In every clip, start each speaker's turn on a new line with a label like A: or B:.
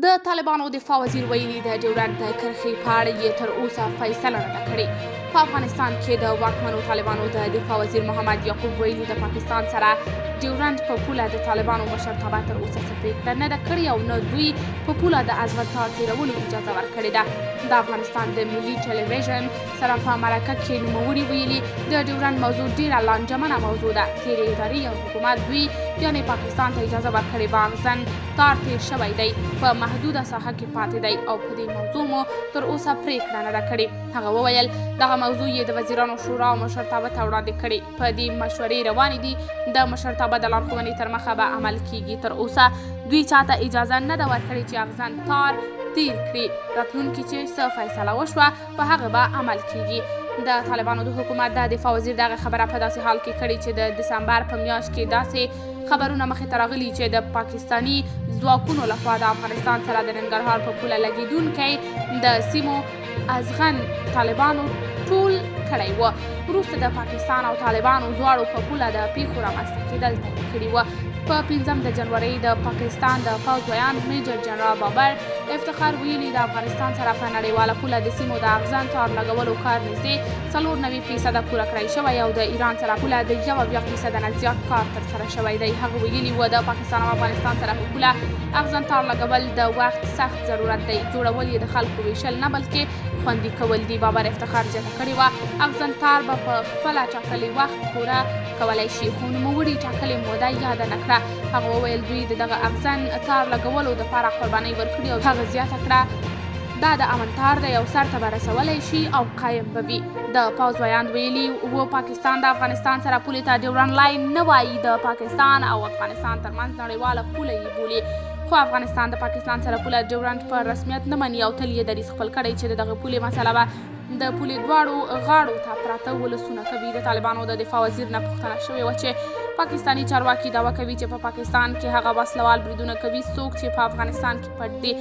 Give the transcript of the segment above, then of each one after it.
A: د طالبانو دفاع وزیر ویلي د ډیورنډ د کرښې په اړه یې تر اوسه فیصله نه ده کړې. په افغانستان کې د واکمنو طالبانو د دفاع وزیر محمد یعقوب ویلي د پاکستان سره ډیورنډ په پوله د طالبانو مشرتابه تر اوسه څه پرېکړه نه ده کړې او نه دوی په پوله د ازمت تار تېرولو اجازه ورکړې ده. د افغانستان د ملي ټلویزیون سره په مرکه کې نوموړي ویلي د ډیورنډ موضوع ډېره لانجمنه موضوع ده. تېرې ادارې او حکومت دوی یعنې پاکستان ته اجازه ورکړې وه اغزن تار تېر شوی دی، په محدوده ساحه کې پاتې دی او په دې موضوع مو تر اوسه پرېکړه نه ده کړې. هغه وویل دغه موضوع یې د وزیرانو شورا او مشرتابه ته وړاندې کړې. په دې مشورې روانې دي. د مشرتابه د لارښوونې تر مخه به عمل کیږي. تر اوسه دوی چاته اجازه نه ده ورکړې چې اغزن تار تیر کړي. راتلونکي چې څه فیصله وشوه په هغه به عمل کیږي. د طالبانو د حکومت د دفاع وزیر دغه خبره په داسې حال کې کړې چې د دسمبر په میاشت کې داسې خبرونه مخې ته راغلي چې د پاکستاني ځواکونو لخوا د افغانستان سره د ننګرهار په پوله لګېدونکی د سیمو ازغن طالبانو ټول کړی و. وروسته د پاکستان او طالبانو دواړو په پوله د پیښو رامنځته کېدل تعیین کړي وه. په 5 د جنورۍ د پاکستان د پوځ ویاند میجر جنرال بابر افتخار ویلي د افغانستان سره په نړیواله پوله د سیمو د اغزن تار لګولو کار نږدې 94% پوره کړی شوی او د ایران سره پوله د 1% نه زیات کار ترسره شوی دی. هغه ویلي و د پاکستان او افغانستان سره په پوله اغزن تار لګول د وخت سخت ضرورت دی. جوړول یې د خلکو ویشل نه بلکې خوندي کول دي. بابر افتخار زیاته کړې وه اغزن تار به په خپله ټاکلي وخت پوره کولی شي، خو نوموړي ټاکلې موده یاده نه کړه. هغه وویل دوی د دغه اغزن تار لګولو دپاره قربانۍ ورکړي او هغه زیاته کړه دا د امن تار دی او سر ته به رسولی شي او قایم به وي. د پوځ ویاند ویلي و پاکستان د افغانستان سره پولې ته ډیورنډ لاین نه وایي، د پاکستان او افغانستان ترمنځ نړیواله پوله یې بولي. خو افغانستان د پاکستان سره پوله ډیورنډ په رسمیت نه مني او تل یې دریځ خپل کړی چې د دغه پولې مسله به د پولې دواړو غاړو ته پراته ولسونه کوي. د طالبانو د دفاع وزیر نه پوښتنه شوې وه چې پاکستاني چارواکي دعوه کوي چې په پاکستان کې هغه وسلوال بریدونه کوي څوک چې په افغانستان کې پټ دي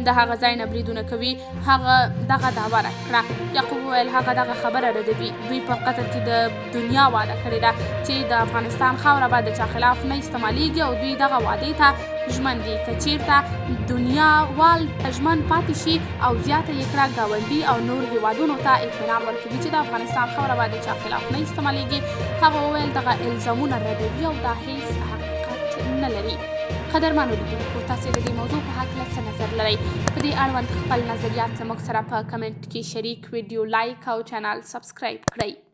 A: د هغه ځای نه بریدونه کوي. هغه دغه دعوه رد کړه. یعقوب وویل هغه دغه خبره ردوي. دوی په قطر کې د دنیا وعده کړې ده چې د افغانستان خاوره به د چا خلاف نه استعمالیږي او دوی دغه وعدې ته ژمن دي. که چیرته دنیا وال ژمن پاتې شي او زیاته یې کړه ګاونډي او نور هیوادونو ته اطمینان ورکوي چې د افغانستان خاوره به د چا خلاف نه استعمالیږي. هغه وویل دغه الزامونه ردوي او دا هیڅ حقیقت نه لري. قدرمنو لیدونکو تاسې د دې موضوع په هکله څه نظر لرئ؟ په دې اړوند خپل نظریات زموږ سره په کمنټ کې شریک، ویډیو لایک او چینل سبسکرایب کړئ.